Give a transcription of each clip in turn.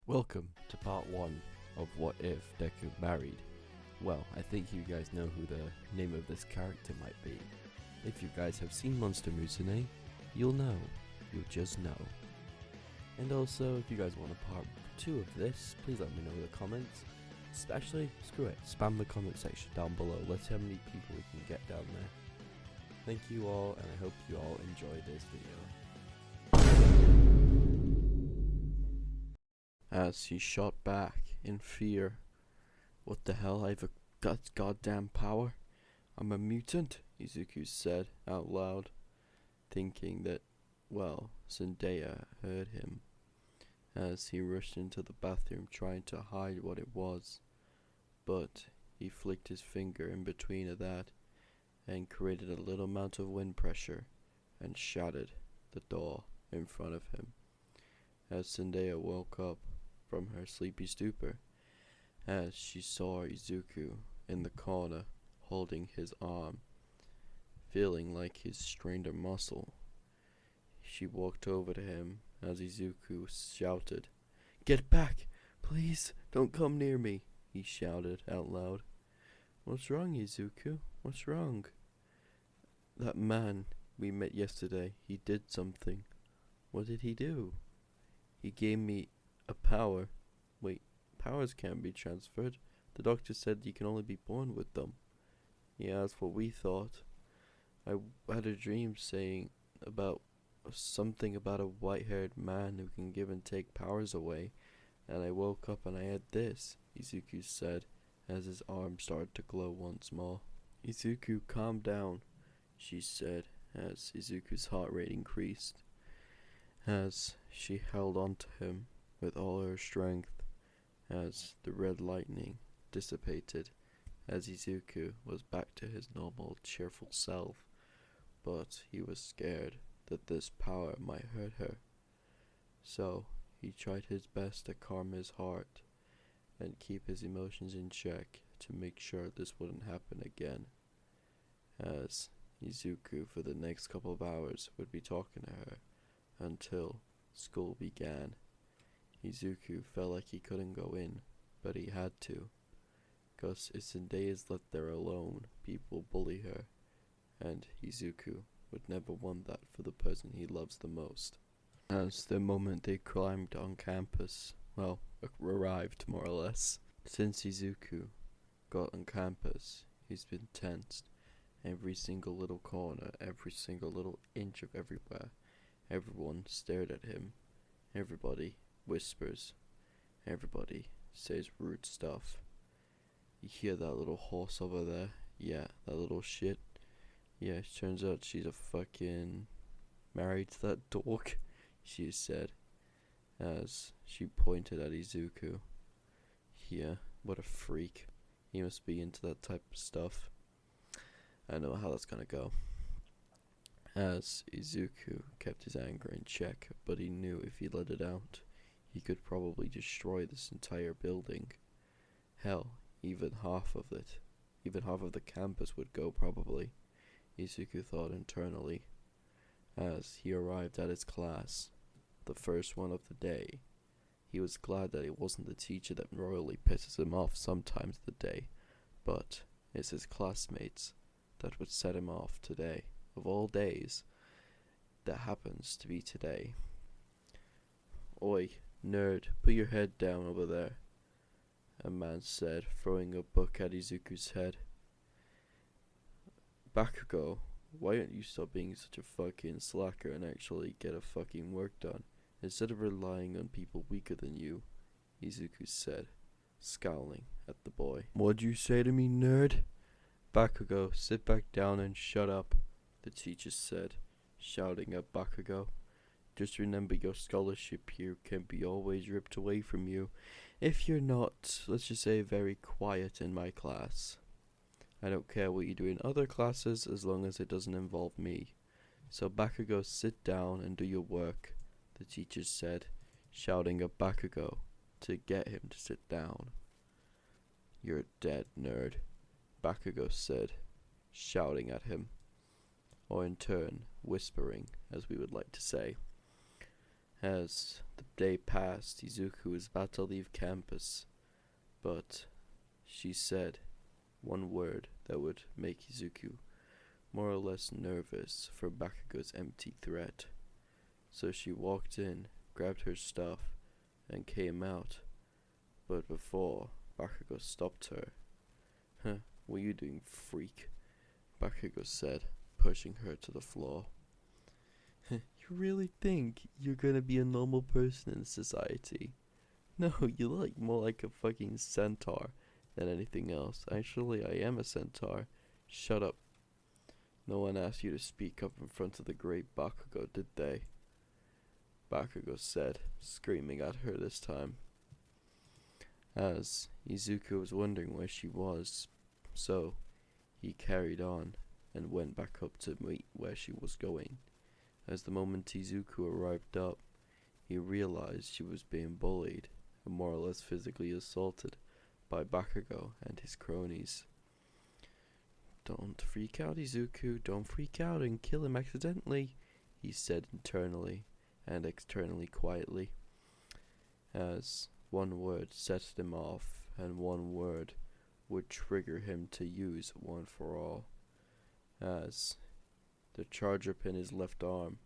Welcome to part 1 of What If Deku Married. Well, I think you guys know who the name of this character might be. If you guys have seen Monster Musume, you'll know. You'll just know. And also, if you guys want a part 2 of this, please let me know in the comments. Especially, screw it, spam the comment section down below. Let's see how many people we can get down there. Thank you all, and I hope you all enjoy this video. As he shot back in fear. What the hell, I've got goddamn power? I'm a mutant, Izuku said out loud, thinking that, well, Zendaya heard him, as he rushed into the bathroom trying to hide what it was. But he flicked his finger in between of that and created a little amount of wind pressure and shattered the door in front of him. As Zendaya woke up from her sleepy stupor, as she saw Izuku in the corner holding his arm, feeling like he strained a muscle. She walked over to him as Izuku shouted, "Get back! Please, don't come near me!" he shouted out loud. "What's wrong, Izuku? What's wrong?" "That man we met yesterday, he did something." "What did he do?" "He gave me a power." "Wait, powers can't be transferred. The doctor said you can only be born with them." "Yeah, that's what we thought. I had a dream saying about something about a white-haired man who can give and take powers away, and I woke up and I had this," Izuku said as his arm started to glow once more. "Izuku, calm down," she said as Izuku's heart rate increased, as she held on to him with all her strength, as the red lightning dissipated, as Izuku was back to his normal cheerful self, but he was scared that this power might hurt her. So he tried his best to calm his heart and keep his emotions in check to make sure this wouldn't happen again, as Izuku for the next couple of hours would be talking to her until school began. Izuku felt like he couldn't go in, but he had to, 'cause if Zendaya is left there alone, people bully her, and Izuku would never want that for the person he loves the most. As the moment they climbed on campus, well, arrived more or less. Since Izuku got on campus, he's been tensed. Every single little corner, every single little inch of everywhere. Everyone stared at him. Everybody whispers. Everybody says rude stuff. You hear that little horse over there? Yeah, that little shit. Yeah, it turns out she's a fucking married to that dork, she said, as she pointed at Izuku. Yeah, what a freak. He must be into that type of stuff. I know how that's gonna go. As Izuku kept his anger in check, but he knew if he let it out, he could probably destroy this entire building. Hell, even half of the campus would go probably, Izuku thought internally, as he arrived at his class, the first one of the day. He was glad that it wasn't the teacher that royally pisses him off sometimes of the day, but it's his classmates that would set him off today. Of all days, that happens to be today. "Oi, nerd, put your head down over there," a man said, throwing a book at Izuku's head. "Bakugo, why don't you stop being such a fucking slacker and actually get a fucking work done, instead of relying on people weaker than you," Izuku said, scowling at the boy. "What'd you say to me, nerd?" "Bakugo, sit back down and shut up," the teacher said, shouting at Bakugo. "Just remember your scholarship here can be always ripped away from you if you're not, let's just say, very quiet in my class. I don't care what you do in other classes as long as it doesn't involve me. So Bakugo, sit down and do your work," the teacher said, shouting at Bakugo to get him to sit down. "You're dead, nerd," Bakugo said, shouting at him, or in turn, whispering, as we would like to say. as The day passed. Izuku was about to leave campus, but she said one word that would make Izuku more or less nervous for Bakugo's empty threat. So she walked in, grabbed her stuff, and came out. But before Bakugo stopped her. "Huh, what are you doing, freak?" Bakugo said, pushing her to the floor. "You really think you're gonna be a normal person in society? No, you look more like a fucking centaur than anything else. Actually, I am a centaur. Shut up. No one asked you to speak up in front of the great Bakugo, did they?" Bakugo said, screaming at her this time. As Izuku was wondering where she was, so he carried on and went back up to meet where she was going. As the moment Izuku arrived up, he realized she was being bullied and more or less physically assaulted by Bakugo and his cronies. "Don't freak out, Izuku, don't freak out and kill him accidentally," he said internally and externally quietly, as one word set him off and one word would trigger him to use one for all. As the charger pin in his left arm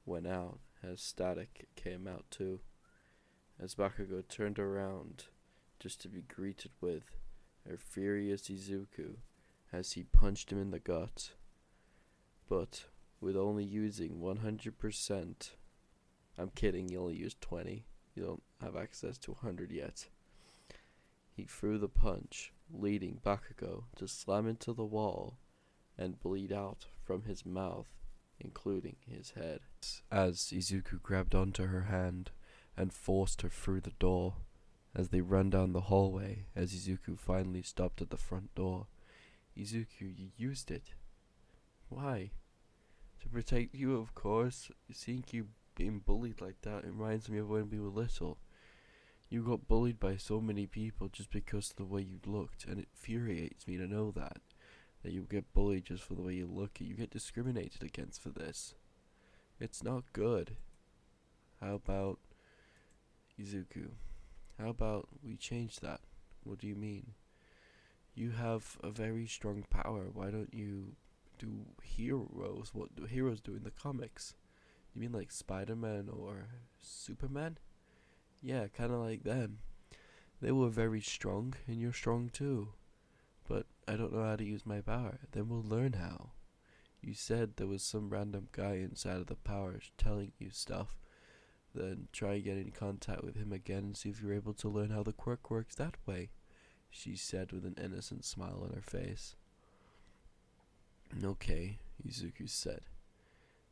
went out, as static came out too, as Bakugo turned around just to be greeted with a furious Izuku as he punched him in the gut, but with only using 100%. I'm kidding, he only used 20. You don't have access to 100 yet. He threw the punch, leading Bakugo to slam into the wall and bleed out from his mouth, including his head. As Izuku grabbed onto her hand and forced her through the door, as they ran down the hallway, as Izuku finally stopped at the front door. "Izuku, you used it." "Why?" "To protect you, of course. Seeing you being bullied like that, it reminds me of when we were little. You got bullied by so many people just because of the way you looked, and it infuriates me to know that you get bullied just for the way you look. You get discriminated against for this. It's not good. How about, Izuku, how about we change that?" "What do you mean?" "You have a very strong power. Why don't you do heroes? What do heroes do in the comics?" "You mean like Spider-Man or Superman?" "Yeah, kinda like them. They were very strong, and you're strong too. But I don't know how to use my power." "Then we'll learn how. You said there was some random guy inside of the power telling you stuff. Then try get in contact with him again and see if you're able to learn how the quirk works that way," she said with an innocent smile on her face. "Okay," Izuku said,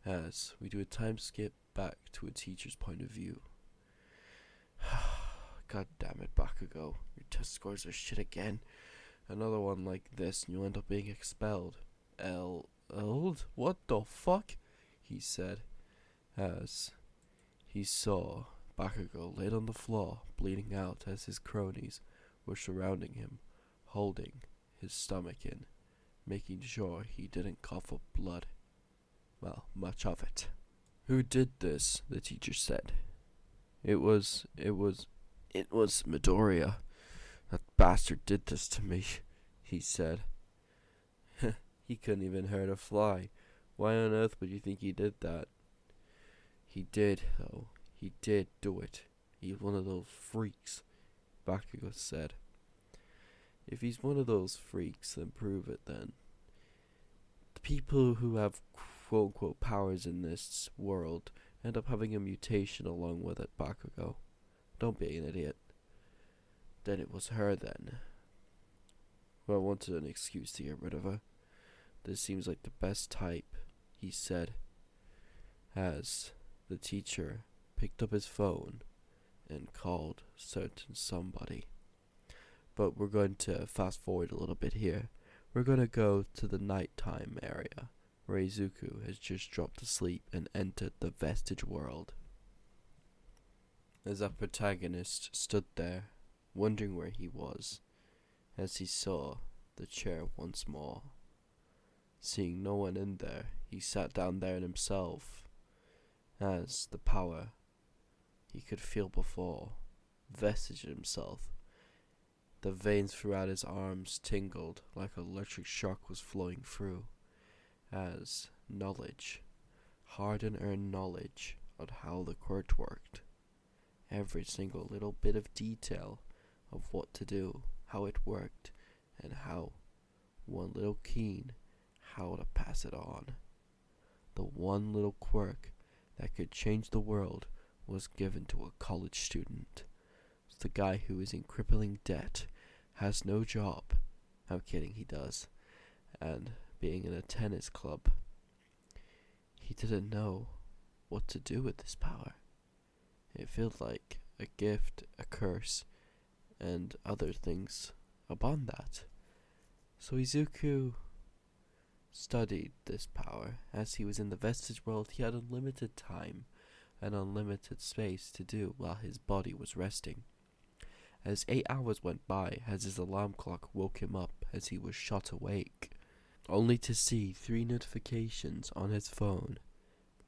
as we do a time skip back to a teacher's point of view. "God damn it, Bakugo. Your test scores are shit again. Another one like this and you'll end up being expelled." "Eld? What the fuck?" he said, as he saw Bakugo laid on the floor, bleeding out as his cronies were surrounding him, holding his stomach in, making sure he didn't cough up blood. Well, much of it. "Who did this?" the teacher said. It was Midoriya. "That bastard did this to me," he said. "He couldn't even hurt a fly. Why on earth would you think he did that?" "He did, though. He did do it. He's one of those freaks," Bakugo said. "If he's one of those freaks, then prove it then. The people who have quote-unquote powers in this world end up having a mutation along with it, Bakugo. Don't be an idiot." "Then it was her then." "Well, I wanted an excuse to get rid of her. This seems like the best type," he said, as the teacher picked up his phone and called certain somebody. But we're going to fast forward a little bit here. We're going to go to the nighttime area, where Izuku has just dropped to sleep and entered the vestige world. As our protagonist stood there, wondering where he was, as he saw the chair once more. Seeing no one in there, he sat down there himself, as the power he could feel before, vestige himself. The veins throughout his arms tingled like an electric shock was flowing through, as knowledge, hard and earned knowledge on how the quirk worked, every single little bit of detail of what to do, how it worked, and how, one little keen, how to pass it on. The one little quirk that could change the world was given to a college student. The guy who is in crippling debt, has no job. I'm kidding, he does. And being in a tennis club, he didn't know what to do with this power. It felt like a gift, a curse, and other things upon that. So Izuku studied this power. As he was in the vestige world, he had unlimited time and unlimited space to do while his body was resting. As 8 hours went by, as his alarm clock woke him up as he was shot awake, only to see 3 notifications on his phone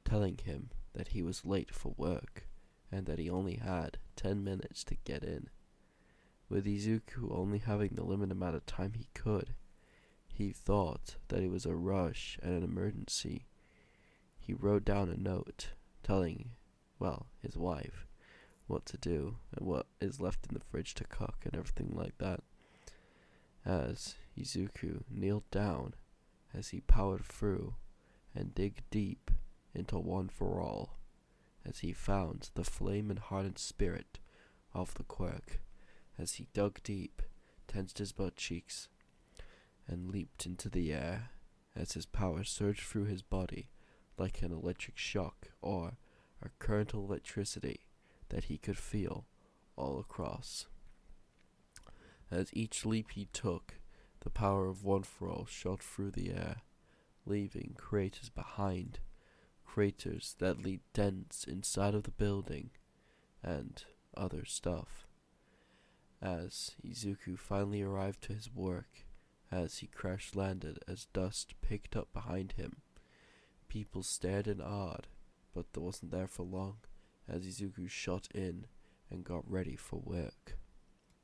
telling him that he was late for work and that he only had 10 minutes to get in. With Izuku only having the limited amount of time he could, he thought that it was a rush and an emergency. He wrote down a note telling, his wife what to do and what is left in the fridge to cook and everything like that. As Izuku kneeled down as he powered through and dig deep into One for All, as he found the flame and hardened spirit of the quirk, as he dug deep, tensed his butt cheeks, and leaped into the air, as his power surged through his body like an electric shock or a current of electricity that he could feel all across. As each leap he took, the power of One for All shot through the air, leaving craters behind, craters that lead dents inside of the building, and other stuff. As Izuku finally arrived to his work, as he crash-landed as dust picked up behind him, people stared and awed, but they wasn't there for long, as Izuku shot in and got ready for work.